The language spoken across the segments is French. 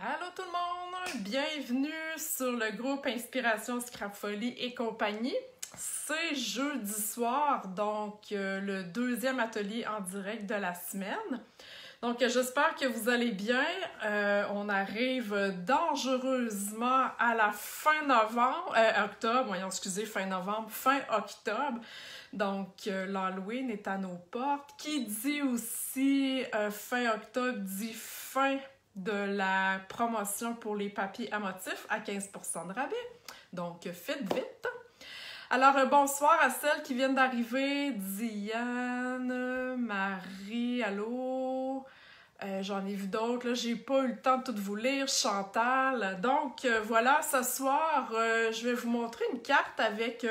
Allô tout le monde! Bienvenue sur le groupe Inspiration Scrapfolie et compagnie. C'est jeudi soir, donc le deuxième atelier en direct de la semaine. Donc j'espère que vous allez bien. On arrive dangereusement à la fin novembre, octobre, voyons, excusez, fin novembre, fin octobre. Donc l'Halloween est à nos portes. Qui dit aussi fin octobre dit fin de la promotion pour les papiers à motifs à 15% de rabais. Donc, faites vite! Alors, bonsoir à celles qui viennent d'arriver. Diane, Marie, allô? J'en ai vu d'autres, là, j'ai pas eu le temps de toutes vous lire. Chantal. Donc, voilà, ce soir, je vais vous montrer une carte avec...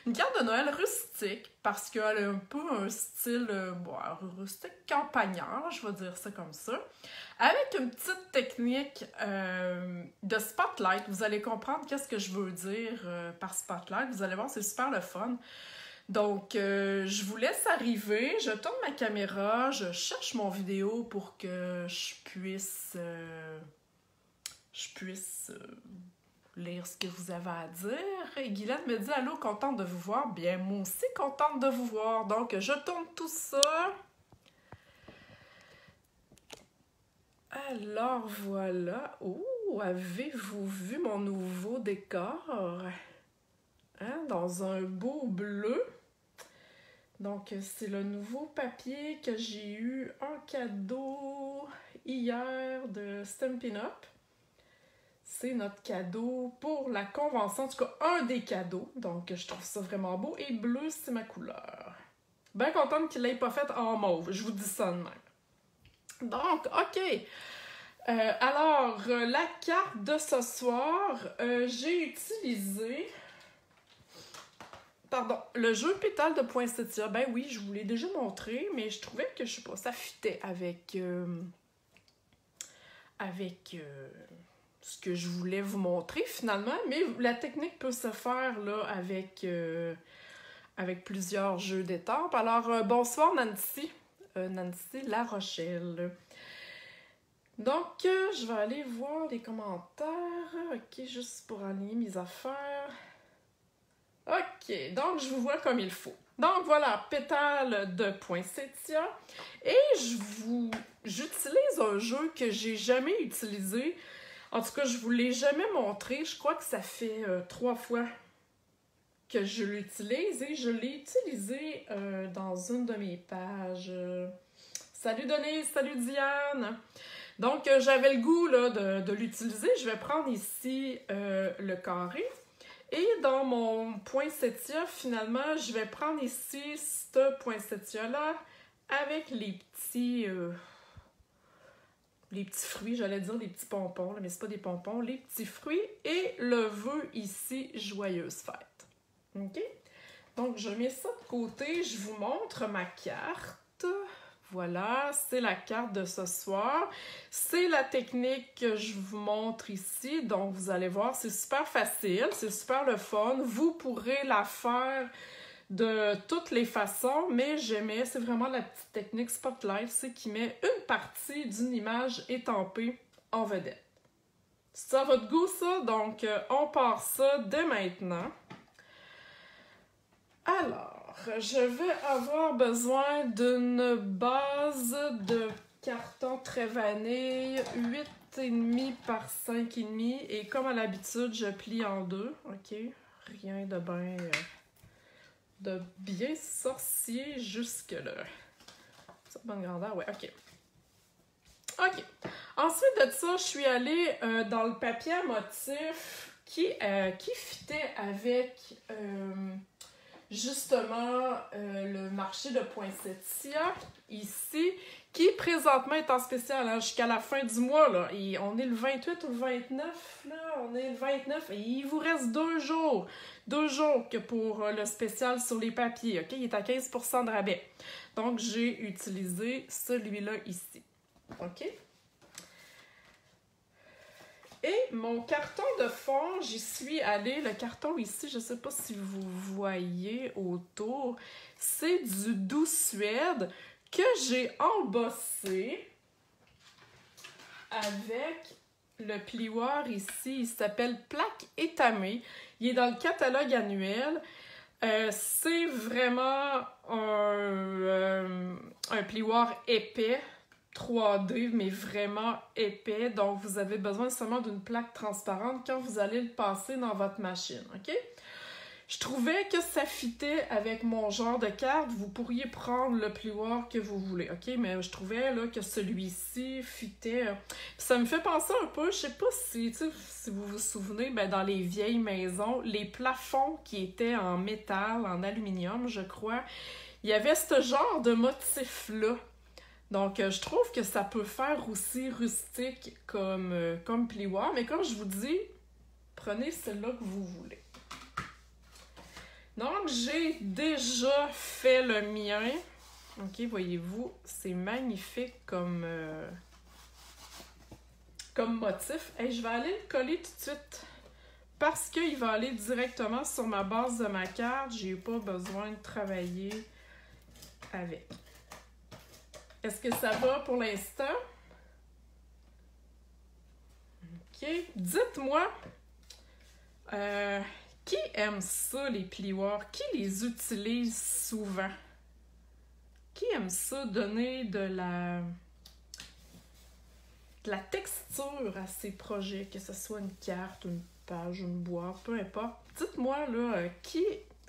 une carte de Noël rustique, parce qu'elle a un peu un style rustique campagnard, je vais dire ça comme ça, avec une petite technique de spotlight. Vous allez comprendre qu'est-ce que je veux dire par spotlight. Vous allez voir, c'est super le fun. Donc, je vous laisse arriver, je tourne ma caméra, je cherche mon vidéo pour que je puisse lire ce que vous avez à dire. Et Guylaine me dit « Allô, contente de vous voir. » Bien, moi aussi, contente de vous voir. Donc, je tourne tout ça. Alors, voilà. Oh, avez-vous vu mon nouveau décor? Hein, dans un beau bleu. Donc, c'est le nouveau papier que j'ai eu en cadeau hier de Stampin' Up. C'est notre cadeau pour la convention, en tout cas un des cadeaux. Donc je trouve ça vraiment beau. Et bleu, c'est ma couleur. Bien contente qu'il ne l'ait pas fait en mauve, je vous dis ça de même. Donc, OK. Alors, la carte de ce soir, j'ai utilisé... Pardon, le jeu pétale de poinsettia. Ben oui, je vous l'ai déjà montré, mais je trouvais que, je sais pas, ça fitait avec... ce que je voulais vous montrer finalement, mais la technique peut se faire là avec plusieurs jeux d'étampes. Alors, bonsoir Nancy, Nancy La Rochelle. Donc, je vais aller voir les commentaires, ok, juste pour aligner mes affaires. Ok, donc je vous vois comme il faut. Donc voilà, pétale de poinsettia, et j'utilise un jeu que j'ai jamais utilisé. En tout cas, je ne vous l'ai jamais montré. Je crois que ça fait 3 fois que je l'utilise et je l'ai utilisé dans une de mes pages. Salut Denise, salut Diane! Donc, j'avais le goût là, de l'utiliser. Je vais prendre ici le carré. Et dans mon poinsettia, finalement, je vais prendre ici ce poinsettia-là avec les petits fruits, j'allais dire les petits pompons, là, mais c'est pas des pompons, les petits fruits et le vœu ici, joyeuse fête. OK? Donc, je mets ça de côté, je vous montre ma carte. Voilà, c'est la carte de ce soir. C'est la technique que je vous montre ici. Donc, vous allez voir, c'est super facile, c'est super le fun. Vous pourrez la faire de toutes les façons, mais j'aimais, c'est vraiment la petite technique spotlight, c'est qui met une partie d'une image étampée en vedette. C'est à votre goût ça, donc on part ça dès maintenant. Alors, je vais avoir besoin d'une base de carton très vanille, 8,5 par 5,5, et comme à l'habitude, je plie en deux, ok? Rien de bien sorcier jusque-là. C'est une bonne grandeur, ouais, ok. Ok. Ensuite de ça, je suis allée dans le papier à motif qui fitait avec justement le marché de poinsettia ici, qui présentement est en spécial hein, jusqu'à la fin du mois. Là. Et on est le 28 ou le 29, là, on est le 29 et il vous reste 2 jours. 2 jours que pour le spécial sur les papiers, ok? Il est à 15% de rabais. Donc, j'ai utilisé celui-là ici, ok? Et mon carton de fond, j'y suis allée. Le carton ici, je ne sais pas si vous voyez autour, c'est du Doux Suède que j'ai embossé avec Le plioir ici, il s'appelle Plaque étamée. Il est dans le catalogue annuel. C'est vraiment un plioir épais, 3D, mais vraiment épais. Donc, vous avez besoin seulement d'une plaque transparente quand vous allez le passer dans votre machine, OK? Je trouvais que ça fitait avec mon genre de carte. Vous pourriez prendre le plioir que vous voulez, OK? Mais je trouvais là, que celui-ci fitait. Ça me fait penser un peu, je sais pas si vous vous souvenez, ben, dans les vieilles maisons, les plafonds qui étaient en métal, en aluminium, je crois, il y avait ce genre de motif-là. Donc, je trouve que ça peut faire aussi rustique comme plioir. Mais comme je vous dis, prenez celle-là que vous voulez. Donc, j'ai déjà fait le mien. OK, voyez-vous, c'est magnifique comme motif. Et je vais aller le coller tout de suite parce qu'il va aller directement sur ma base de ma carte. J'ai pas besoin de travailler avec. Est-ce que ça va pour l'instant? OK. Dites-moi, qui aime ça, les plioirs? Qui les utilise souvent? Qui aime ça, donner de la texture à ses projets, que ce soit une carte, une page, une boîte, peu importe. Dites-moi, là, qui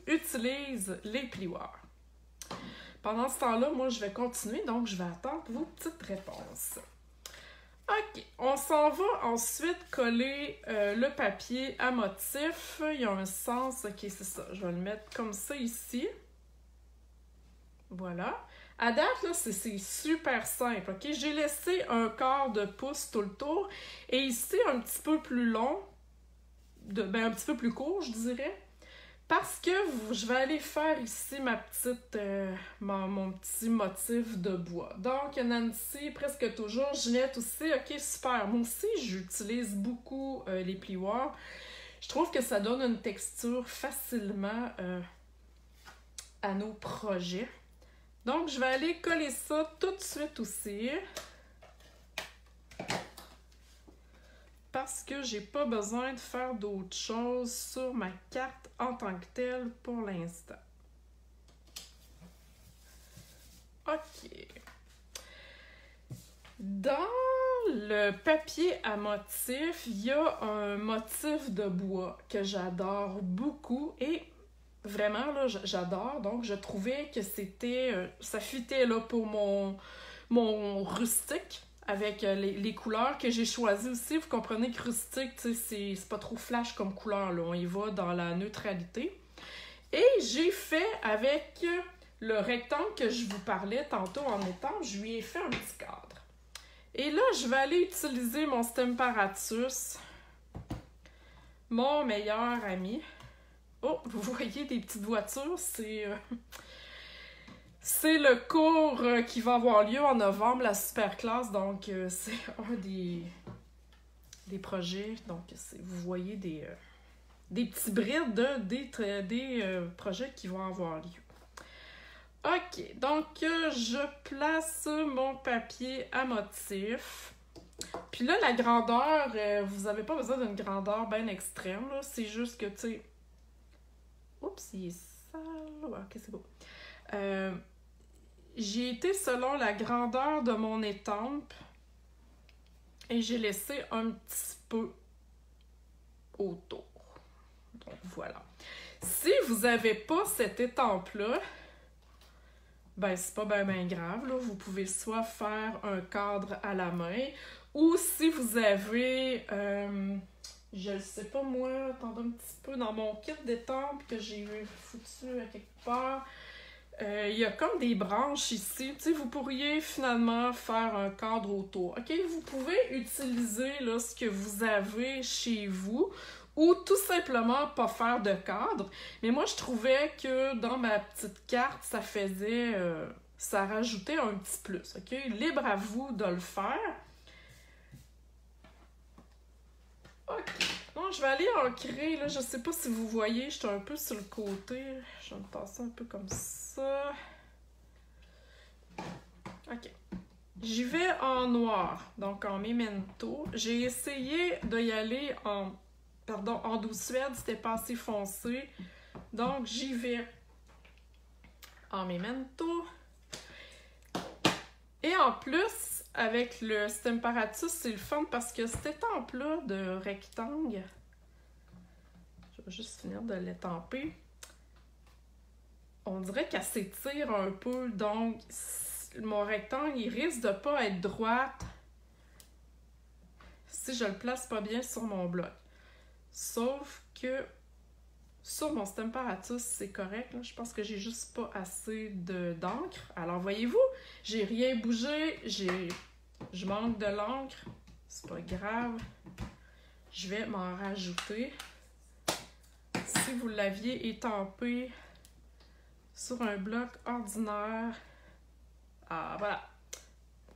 utilise les plioirs? Pendant ce temps-là, moi, je vais continuer, donc je vais attendre vos petites réponses. OK, on s'en va ensuite coller le papier à motif. Il y a un sens, OK, c'est ça. Je vais le mettre comme ça ici. Voilà. À date, là, c'est super simple, OK? J'ai laissé un quart de pouce tout le tour. Et ici, un petit peu plus long, un petit peu plus court, je dirais. Parce que je vais aller faire ici mon petit motif de bois. Donc, Nancy, presque toujours. Ginette aussi, OK, super. Moi aussi, j'utilise beaucoup les plioirs. Je trouve que ça donne une texture facilement à nos projets. Donc, je vais aller coller ça tout de suite aussi. Parce que j'ai pas besoin de faire d'autres choses sur ma carte en tant que telle pour l'instant. OK. Dans le papier à motif, il y a un motif de bois que j'adore beaucoup et vraiment, là, j'adore. Donc, je trouvais que ça fitait là, pour mon rustique. Avec les couleurs que j'ai choisies aussi. Vous comprenez que rustique, c'est pas trop flash comme couleur, là. On y va dans la neutralité. Et j'ai fait avec le rectangle que je vous parlais tantôt en étang, je lui ai fait un petit cadre. Et là, je vais aller utiliser mon Stemparatus, mon meilleur ami. Oh, vous voyez des petites voitures, c'est le cours qui va avoir lieu en novembre, la Superclasse. Donc, c'est un des projets. Donc, vous voyez des petits brides des projets qui vont avoir lieu. OK, donc je place mon papier à motif. Puis là, la grandeur, vous n'avez pas besoin d'une grandeur bien extrême. C'est juste que, tu sais... Oups, il est sale. Ouais, OK, c'est beau. J'ai été selon la grandeur de mon étampe et j'ai laissé un petit peu autour. Donc voilà. Si vous n'avez pas cette étampe-là, ben c'est pas bien grave. Là. Vous pouvez soit faire un cadre à la main ou si vous avez, je ne sais pas moi, attendez un petit peu, dans mon kit d'étampe que j'ai foutu à quelque part, il y a comme des branches ici. Tu sais, vous pourriez finalement faire un cadre autour. OK? Vous pouvez utiliser là, ce que vous avez chez vous ou tout simplement pas faire de cadre. Mais moi, je trouvais que dans ma petite carte, ça faisait... ça rajoutait un petit plus. OK? Libre à vous de le faire. OK. Non, je vais aller ancrer, là, je sais pas si vous voyez, je suis un peu sur le côté. Je vais me passer un peu comme ça. OK. J'y vais en noir, donc en Memento. J'ai essayé d'y aller en douce suède, c'était pas assez foncé. Donc j'y vais en Memento. Et en plus, avec le Stemparatus, c'est le fun parce que cette étampe-là de rectangle, je vais juste finir de l'étamper, on dirait qu'elle s'étire un peu, donc mon rectangle, il risque de pas être droite si je le place pas bien sur mon bloc. Sauf que sur mon Stemparatus, c'est correct. Là. Je pense que j'ai juste pas assez d'encre. Alors, voyez-vous, j'ai rien bougé. Je manque de l'encre. C'est pas grave. Je vais m'en rajouter. Si vous l'aviez étampé sur un bloc ordinaire, ah, voilà.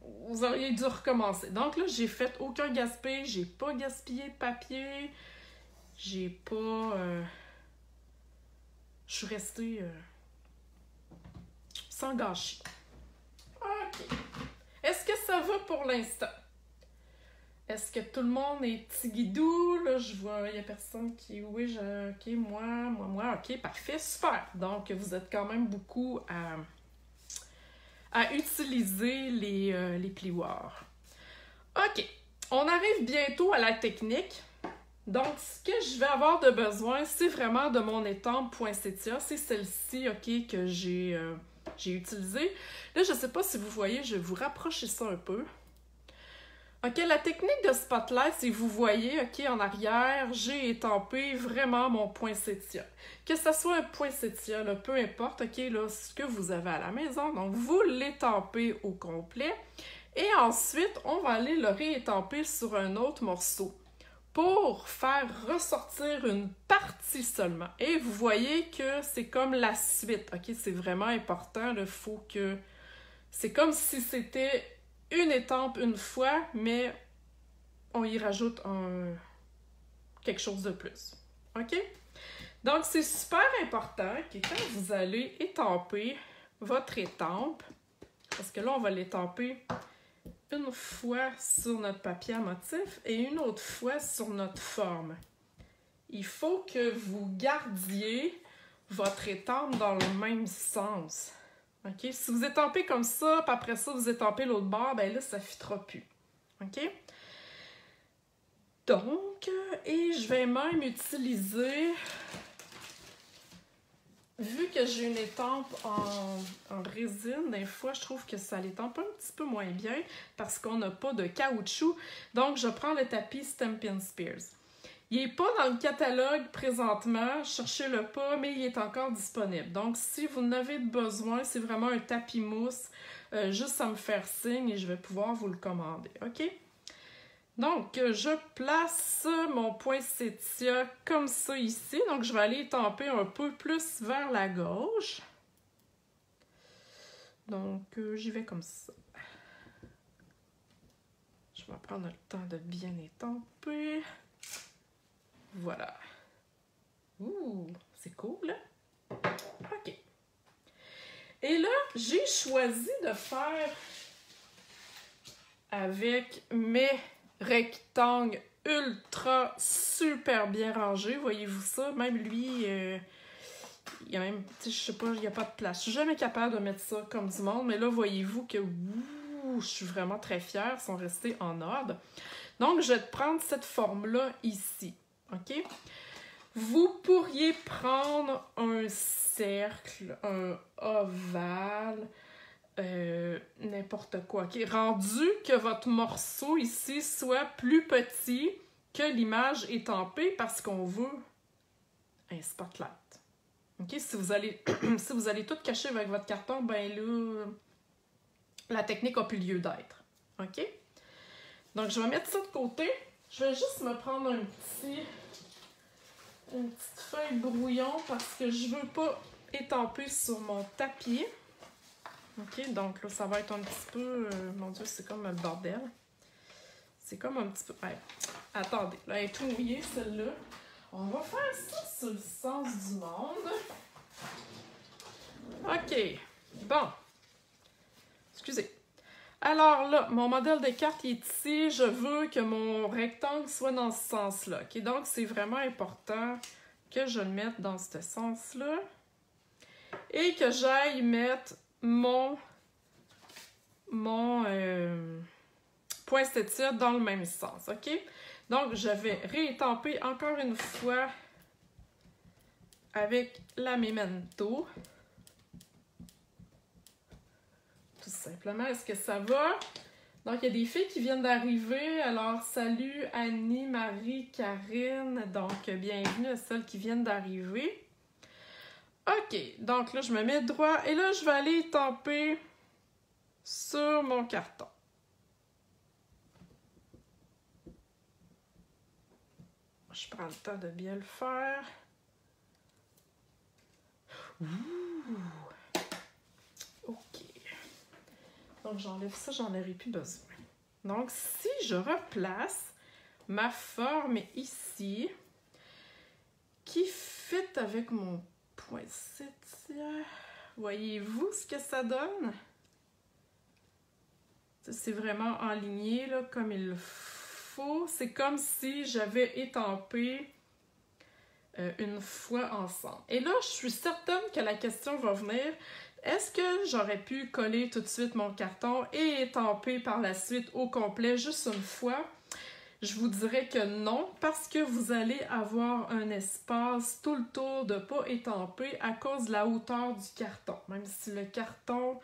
Vous auriez dû recommencer. Donc là, j'ai fait aucun gaspillage. J'ai pas gaspillé de papier. J'ai pas... Je suis restée sans gâchis. OK. Est-ce que ça va pour l'instant? Est-ce que tout le monde est tigidou? Là, je vois, il n'y a personne qui... Oui, OK, moi. OK, parfait, super. Donc, vous êtes quand même beaucoup à utiliser les plioirs. OK. On arrive bientôt à la technique. Donc, ce que je vais avoir de besoin, c'est vraiment de mon étampe poinsettia. C'est celle-ci, OK, que j'ai utilisée. Là, je ne sais pas si vous voyez, je vais vous rapprocher ça un peu. OK, la technique de spotlight, c'est vous voyez, OK, en arrière, j'ai étampé vraiment mon poinsettia. Que ce soit un poinsettia, là, peu importe, OK, là, ce que vous avez à la maison. Donc, vous l'étampez au complet. Et ensuite, on va aller le réétamper sur un autre morceau pour faire ressortir une partie seulement. Et vous voyez que c'est comme la suite, OK? C'est vraiment important, il faut que... C'est comme si c'était une étampe une fois, mais on y rajoute quelque chose de plus, OK? Donc, c'est super important que quand vous allez étamper votre étampe, parce que là, on va l'étamper une fois sur notre papier à motif et une autre fois sur notre forme. Il faut que vous gardiez votre étampe dans le même sens. OK? Si vous étampez comme ça, puis après ça, vous étampez l'autre bord, ben là, ça ne fitera plus. OK? Donc, et je vais même utiliser... Vu que j'ai une étampe en résine, des fois, je trouve que ça l'étampe un petit peu moins bien parce qu'on n'a pas de caoutchouc. Donc, je prends le tapis Stampin' Spears. Il n'est pas dans le catalogue présentement, cherchez-le pas, mais il est encore disponible. Donc, si vous en avez besoin, c'est vraiment un tapis mousse, juste à me faire signe et je vais pouvoir vous le commander, OK? Donc, je place mon poinsettia comme ça ici. Donc, je vais aller étamper un peu plus vers la gauche. Donc, j'y vais comme ça. Je vais prendre le temps de bien étamper. Voilà. Ouh, c'est cool, hein? OK. Et là, j'ai choisi de faire avec mes rectangle ultra super bien rangé, voyez-vous ça? Même lui, il y a même, je sais pas, il n'y a pas de place. Je suis jamais capable de mettre ça comme du monde, mais là, voyez-vous que je suis vraiment très fière, ils sont restés en ordre. Donc, je vais prendre cette forme-là ici, OK? Vous pourriez prendre un cercle, un ovale, n'importe quoi. Okay? Rendu que votre morceau ici soit plus petit que l'image étampée parce qu'on veut un spotlight. Okay? Si vous allez tout cacher avec votre carton, ben là, la technique n'a plus lieu d'être. OK? Donc, je vais mettre ça de côté. Je vais juste me prendre une petite feuille brouillon parce que je veux pas étamper sur mon tapis. OK, donc là, ça va être un petit peu... mon Dieu, c'est comme le bordel. C'est comme un petit peu... Ouais. Attendez, là, elle est tout mouillée, celle-là. On va faire ça sur le sens du monde. OK, bon. Excusez. Alors là, mon modèle de carte est ici. Je veux que mon rectangle soit dans ce sens-là. Okay? Donc, c'est vraiment important que je le mette dans ce sens-là. Et que j'aille mettre mon poinsettia dans le même sens. OK? Donc, je vais réétamper encore une fois avec la Memento. Tout simplement, est-ce que ça va? Donc, il y a des filles qui viennent d'arriver. Alors, salut Annie, Marie, Karine. Donc, bienvenue à celles qui viennent d'arriver. OK, donc là, je me mets droit. Et là, je vais aller tamper sur mon carton. Je prends le temps de bien le faire. Ouh! OK. Donc, j'enlève ça, j'en aurai plus besoin. Donc, si je replace ma forme ici, qui fit avec mon poinsettia, voyez-vous ce que ça donne? C'est vraiment enligné là, comme il faut. C'est comme si j'avais étampé une fois ensemble. Et là, je suis certaine que la question va venir, est-ce que j'aurais pu coller tout de suite mon carton et étamper par la suite au complet juste une fois? Je vous dirais que non, parce que vous allez avoir un espace tout le tour de pas étampé à cause de la hauteur du carton. Même si le carton,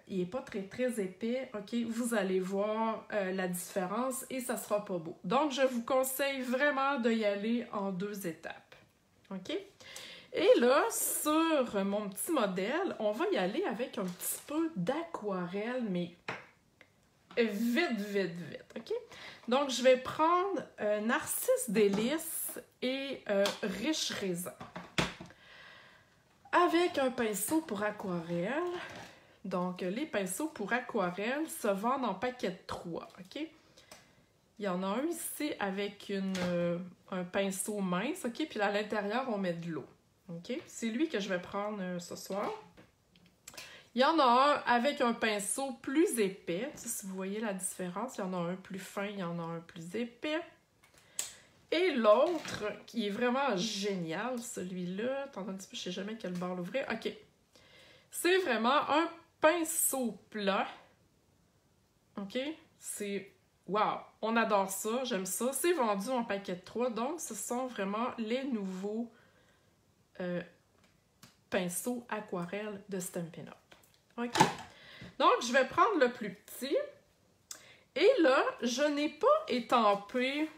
il n'est pas très épais, ok, vous allez voir la différence et ça sera pas beau. Donc, je vous conseille vraiment d'y aller en 2 étapes, ok? Et là, sur mon petit modèle, on va y aller avec un petit peu d'aquarelle, mais vite, ok? Donc, je vais prendre Narcisse délice et Riche raisin. Avec un pinceau pour aquarelle. Donc, les pinceaux pour aquarelle se vendent en paquet de 3, ok? Il y en a un ici avec un pinceau mince, ok? Puis à l'intérieur, on met de l'eau, ok? C'est lui que je vais prendre ce soir. Il y en a un avec un pinceau plus épais. Si vous voyez la différence, il y en a un plus fin, il y en a un plus épais. Et l'autre, qui est vraiment génial, celui-là, attendez un petit peu, je ne sais jamais quel bord l'ouvrir. OK. C'est vraiment un pinceau plat. OK? C'est... Wow! On adore ça, j'aime ça. C'est vendu en paquet de 3, donc ce sont vraiment les nouveaux pinceaux aquarelle de Stampin' Up. OK? Donc, je vais prendre le plus petit. Et là, je n'ai pas étampé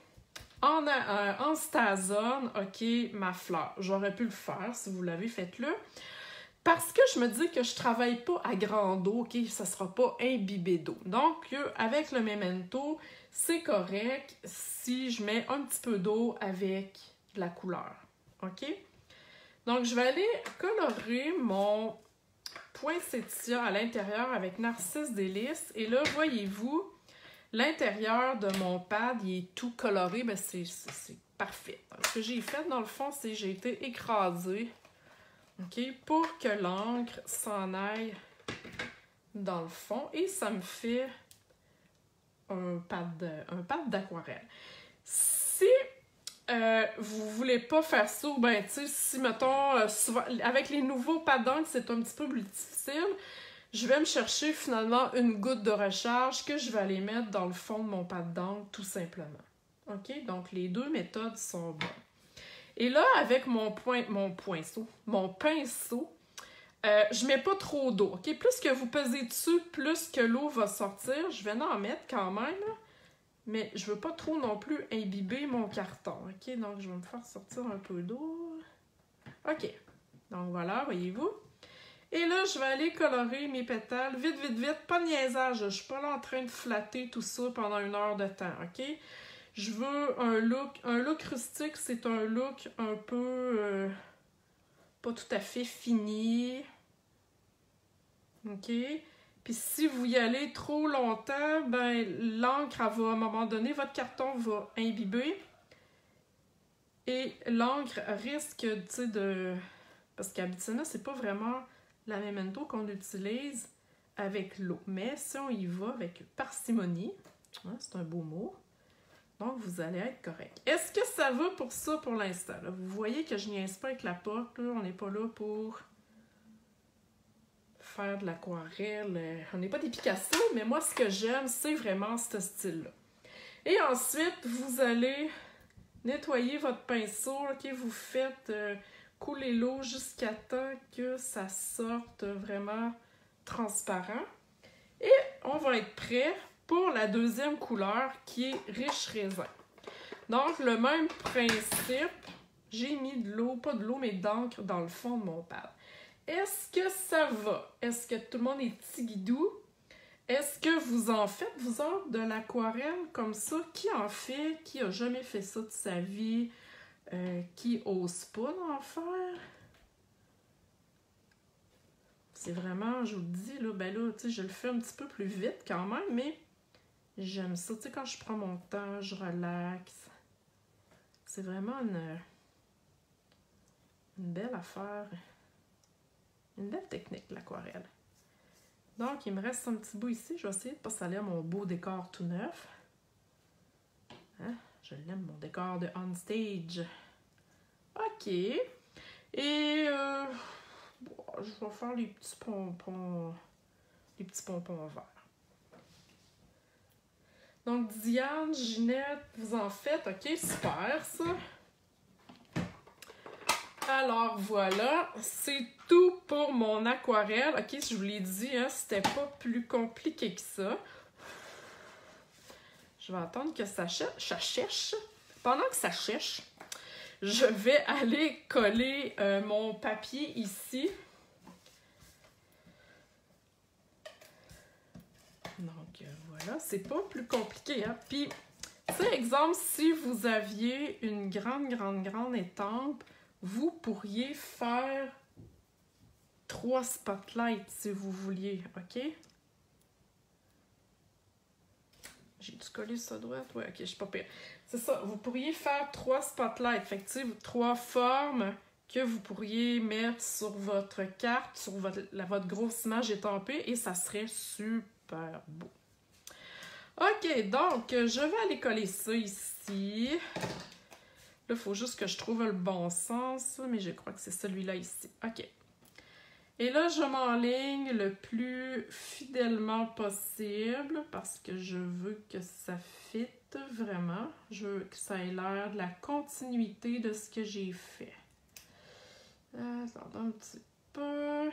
en Stazone, OK, ma fleur. J'aurais pu le faire, si vous l'avez, faites-le. Parce que je me dis que je travaille pas à grande eau, OK, ça sera pas imbibé d'eau. Donc, avec le Memento, c'est correct si je mets un petit peu d'eau avec de la couleur, OK? Donc, je vais aller colorer mon poinsettia à l'intérieur avec Narcisse délice. Et là, voyez-vous, l'intérieur de mon pad, il est tout coloré. Ben c'est parfait. Donc, ce que j'ai fait, dans le fond, c'est que j'ai été écrasée, OK, pour que l'encre s'en aille dans le fond. Et ça me fait un pad d'aquarelle. Si vous voulez pas faire ça, ben tu sais, si mettons, souvent, avec les nouveaux pads d'encre, c'est un petit peu plus difficile, je vais me chercher finalement une goutte de recharge que je vais aller mettre dans le fond de mon pad d'encre, tout simplement. OK? Donc, les 2 méthodes sont bonnes. Et là, avec mon pinceau, je mets pas trop d'eau, OK? Plus que vous pesez dessus, plus que l'eau va sortir. Je vais en mettre quand même, là. Mais je veux pas trop non plus imbiber mon carton, OK? Donc, je vais me faire sortir un peu d'eau. OK. Donc, voilà, voyez-vous? Et là, je vais aller colorer mes pétales. Vite, pas de niaisage. Je suis pas là en train de flatter tout ça pendant 1 heure de temps, OK? Je veux un look rustique, c'est un look un peu pas tout à fait fini. OK? Puis si vous y allez trop longtemps, ben l'encre, elle va, à un moment donné, votre carton va imbiber. Et l'encre risque, tu sais, de... Parce qu'habituellement, c'est pas vraiment la Memento qu'on utilise. avec l'eau. Mais si on y va avec parcimonie, hein, c'est un beau mot, donc vous allez être correct. Est-ce que ça va pour ça pour l'instant? Vous voyez que je niaise pas avec la porte, là. On n'est pas là pour faire de l'aquarelle. On n'est pas des Picasso, mais moi, ce que j'aime, c'est vraiment ce style-là. Et ensuite, vous allez nettoyer votre pinceau, ok? Vous faites couler l'eau jusqu'à temps que ça sorte vraiment transparent. Et on va être prêt pour la deuxième couleur qui est riche raisin. Donc, le même principe, j'ai mis de l'eau, pas de l'eau, mais d'encre dans le fond de mon pad. Est-ce que ça va? Est-ce que tout le monde est tigidou? Est-ce que vous en faites, vous autres, de l'aquarelle comme ça? Qui en fait? Qui a jamais fait ça de sa vie? Qui ose pas en faire? C'est vraiment, je vous le dis, là, ben là, tu sais, je le fais un petit peu plus vite quand même, mais j'aime ça. Tu sais, quand je prends mon temps, je relaxe. C'est vraiment une belle affaire. Une belle technique, l'aquarelle. Donc, il me reste un petit bout ici. Je vais essayer de pas salir mon beau décor tout neuf. Hein? Je l'aime, mon décor de On Stage. OK. Et je vais faire les petits pompons verts. Donc, Diane, Ginette, vous en faites. OK, super, ça. Alors, voilà. C'est tout pour mon aquarelle. OK, je vous l'ai dit, hein, c'était pas plus compliqué que ça. Je vais attendre que ça cherche. Pendant que ça cherche, je vais aller coller mon papier ici. Donc, voilà, c'est pas plus compliqué, hein. Puis, tu sais, exemple, si vous aviez une grande étampe, vous pourriez faire 3 spotlights si vous vouliez, OK? J'ai-tu collé ça droite? Ouais, OK, je suis pas pire. C'est ça, vous pourriez faire 3 spotlights. Fait que, tu sais, 3 formes que vous pourriez mettre sur votre carte, sur votre grosse image étampée, et ça serait super beau. OK, donc, je vais aller coller ça ici. Là, il faut juste que je trouve le bon sens, mais je crois que c'est celui-là ici. OK. Et là, je m'enligne le plus fidèlement possible parce que je veux que ça fitte vraiment. Je veux que ça ait l'air de la continuité de ce que j'ai fait. Attendez un petit peu.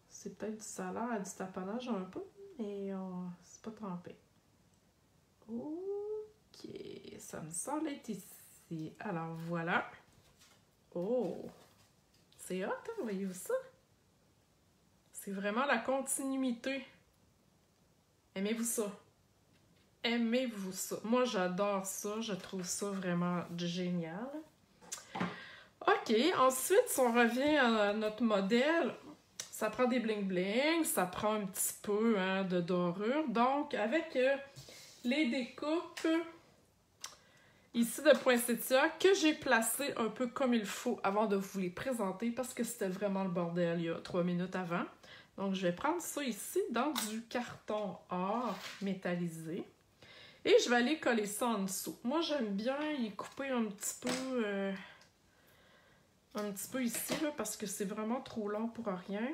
C'est peut-être du salaire à du taponnage un peu, mais c'est pas trempé. OK, ça me semble être ici. Alors voilà. Oh! C'est hot, hein? Voyez-vous ça? C'est vraiment la continuité. Aimez-vous ça? Aimez-vous ça? Moi, j'adore ça. Je trouve ça vraiment génial. OK, ensuite, si on revient à notre modèle, ça prend des bling-bling, ça prend un petit peu, hein, de dorure. Donc, avec les découpes ici de poinsettia que j'ai placées un peu comme il faut avant de vous les présenter parce que c'était vraiment le bordel il y a 3 minutes avant. Donc, je vais prendre ça ici dans du carton or métallisé et je vais aller coller ça en dessous. Moi, j'aime bien y couper un petit peu ici là, parce que c'est vraiment trop long pour rien.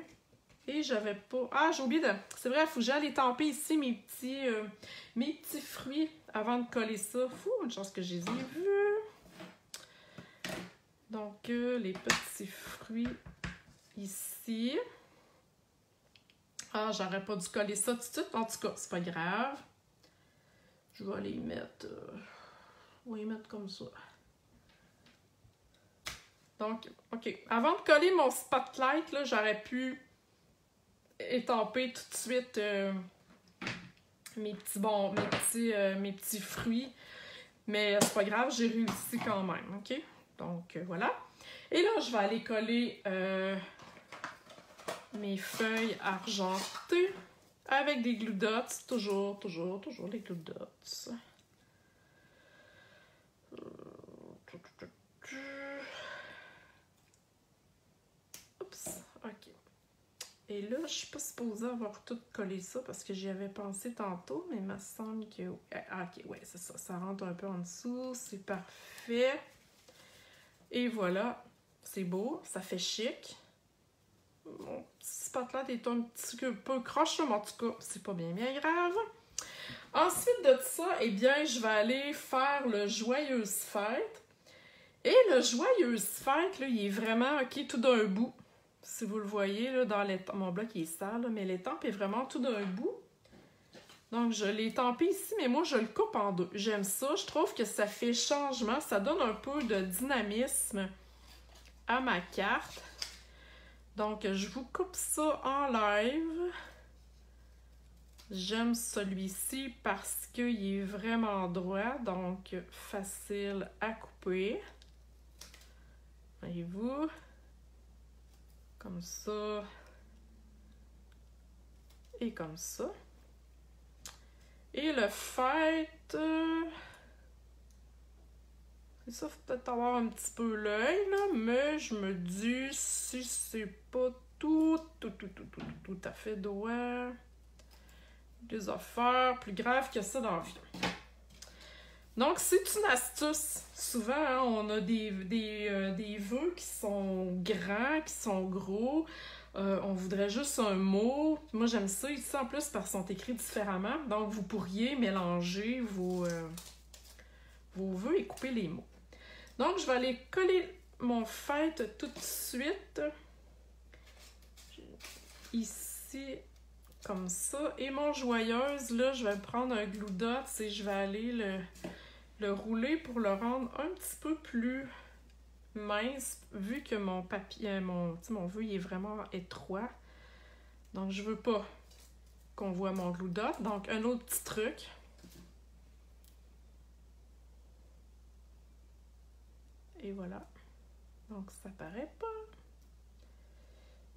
Et j'avais pas... Ah, j'ai oublié de... C'est vrai, il faut que j'aille étamper ici mes petits fruits avant de coller ça. Fou, une chance que je les ai vus. Donc, les petits fruits ici. Ah, j'aurais pas dû coller ça tout de suite. En tout cas, c'est pas grave. Je vais les mettre... on va les mettre comme ça. Donc, OK. Avant de coller mon spotlight, là, j'aurais pu étamper tout de suite mes petits fruits. Mais c'est pas grave, j'ai réussi quand même, OK? Donc, voilà. Et là, je vais aller coller mes feuilles argentées avec des glue dots. Toujours les glue dots. Oups, OK. Et là, je suis pas supposée avoir tout collé ça parce que j'y avais pensé tantôt, mais il me semble que... Ah, ok, ouais, c'est ça. Ça rentre un peu en dessous. C'est parfait. Et voilà. C'est beau. Ça fait chic. Mon petit spotlight est un petit peu croche, mais en tout cas, c'est pas bien grave. Ensuite de ça, eh bien, je vais aller faire le Joyeuse Fête. Et le Joyeuse Fête, là, il est vraiment, ok, tout d'un bout. Si vous le voyez, là, dans mon bloc, il est sale, là, mais l'étampe est vraiment tout d'un bout. Donc, je l'ai tampé ici, mais moi, je le coupe en deux. J'aime ça. Je trouve que ça fait changement. Ça donne un peu de dynamisme à ma carte. Donc, je vous coupe ça en live. J'aime celui-ci parce qu'il est vraiment droit, donc facile à couper. Voyez-vous? Comme ça. Et comme ça. Et le fête... C'est ça, faut peut-être avoir un petit peu l'œil, là, mais je me dis si c'est pas tout à fait droit... Des affaires plus graves que ça dans la vie. Donc, c'est une astuce. Souvent, hein, on a des vœux qui sont grands, qui sont gros. On voudrait juste un mot. Moi, j'aime ça ici, en plus, parce qu'ils sont écrits différemment. Donc, vous pourriez mélanger vos vœux et couper les mots. Donc, je vais aller coller mon fête tout de suite. Ici... Comme ça. Et mon joyeuse, là, je vais prendre un glue dot et je vais aller le rouler pour le rendre un petit peu plus mince, vu que mon papier, mon vœu, il est vraiment étroit. Donc, je veux pas qu'on voit mon glue dot. Donc, un autre petit truc. Et voilà. Donc, ça paraît pas.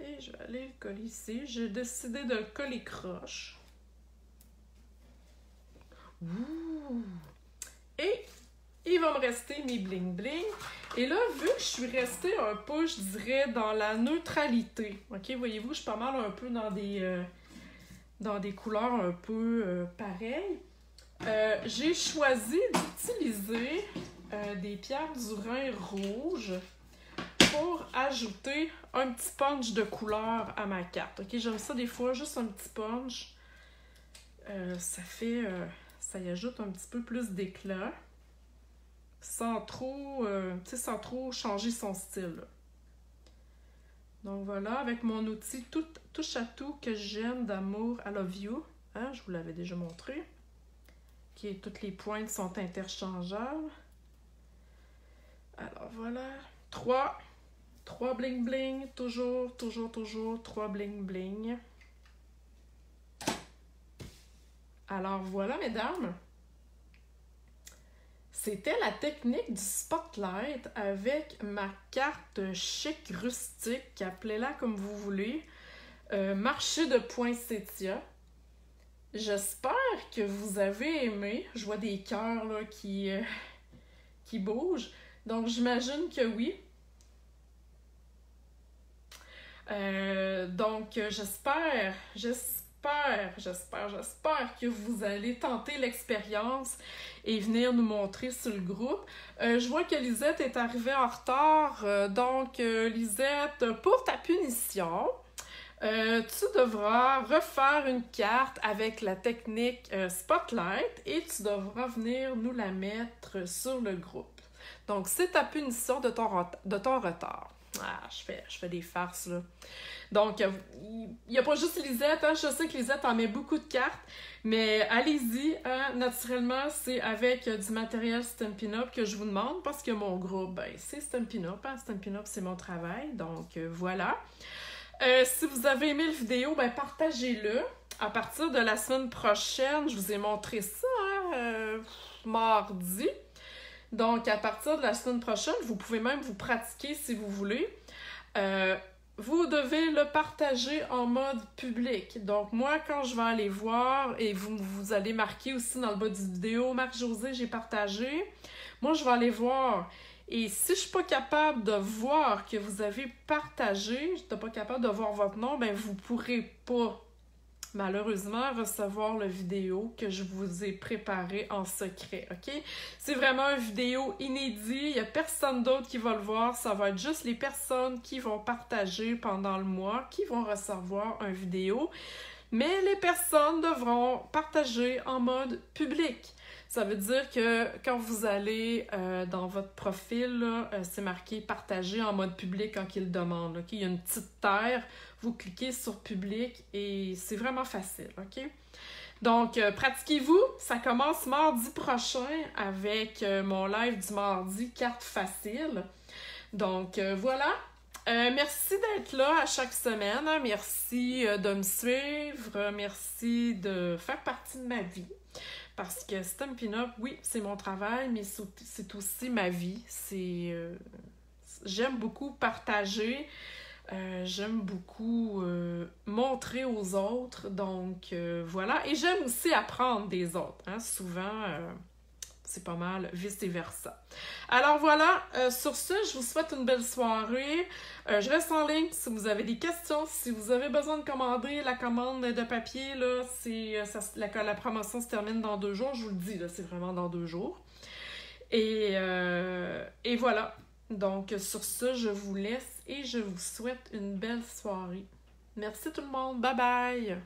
Et je vais aller le coller ici. J'ai décidé de le coller croche. Ouh! Et il va me rester mes bling bling. Et là, vu que je suis restée un peu, je dirais, dans la neutralité. Ok, voyez-vous, je suis pas mal un peu dans des couleurs un peu pareilles. J'ai choisi d'utiliser des pierres du Rhin rouges pour ajouter un petit punch de couleur à ma carte. Ok, j'aime ça des fois, juste un petit punch. Ça y ajoute un petit peu plus d'éclat. Sans trop changer son style. Donc voilà, avec mon outil touche à tout que j'aime d'amour I love you. Hein, je vous l'avais déjà montré. Toutes les pointes sont interchangeables. Alors voilà, 3 bling bling, toujours 3 bling bling. Alors voilà, mesdames. C'était la technique du spotlight avec ma carte chic rustique, appelez-la comme vous voulez, marché de poinsettia. J'espère que vous avez aimé. Je vois des cœurs là, qui bougent. Donc, j'imagine que oui. Donc, j'espère que vous allez tenter l'expérience et venir nous montrer sur le groupe. Je vois que Lisette est arrivée en retard. Donc, Lisette, pour ta punition, tu devras refaire une carte avec la technique Spotlight et tu devras venir nous la mettre sur le groupe. Donc, c'est ta punition de ton retard. Ah, je fais des farces, là. Donc, il n'y a pas juste Lisette, hein? Je sais que Lisette en met beaucoup de cartes, mais allez-y, hein? Naturellement, c'est avec du matériel Stampin' Up que je vous demande, parce que mon groupe, ben, c'est Stampin' Up, hein? Stampin' Up, c'est mon travail, donc voilà. Si vous avez aimé la vidéo, ben, partagez-le. À partir de la semaine prochaine, je vous ai montré ça, hein? Mardi. Donc, à partir de la semaine prochaine, vous pouvez même vous pratiquer si vous voulez. Vous devez le partager en mode public. Donc, moi, quand je vais aller voir, et vous allez marquer aussi dans le bas du vidéo, Marc-Josée, j'ai partagé. Moi, je vais aller voir. Et si je suis pas capable de voir que vous avez partagé, je suis pas capable de voir votre nom, ben vous pourrez pas malheureusement recevoir la vidéo que je vous ai préparée en secret, ok? C'est vraiment une vidéo inédite, il n'y a personne d'autre qui va le voir, ça va être juste les personnes qui vont partager pendant le mois qui vont recevoir une vidéo, mais les personnes devront partager en mode public. Ça veut dire que quand vous allez dans votre profil, c'est marqué « Partager en mode public » quand il le demande. Okay? Il y a une petite terre, vous cliquez sur « Public » et c'est vraiment facile. Okay? Donc, pratiquez-vous. Ça commence mardi prochain avec mon live du mardi « Carte facile ». Donc, voilà. Merci d'être là à chaque semaine. Merci de me suivre. Merci de faire partie de ma vie. Parce que Stampin' Up, oui, c'est mon travail, mais c'est aussi ma vie. J'aime beaucoup partager. J'aime beaucoup montrer aux autres. Donc, voilà. Et j'aime aussi apprendre des autres. Hein? Souvent, c'est pas mal vice-versa. Alors voilà, sur ce, je vous souhaite une belle soirée. Je reste en ligne si vous avez des questions, si vous avez besoin de commander la commande de papier, là, la promotion se termine dans 2 jours, je vous le dis, là, c'est vraiment dans 2 jours. Et voilà. Donc sur ce, je vous laisse et je vous souhaite une belle soirée. Merci tout le monde, bye bye!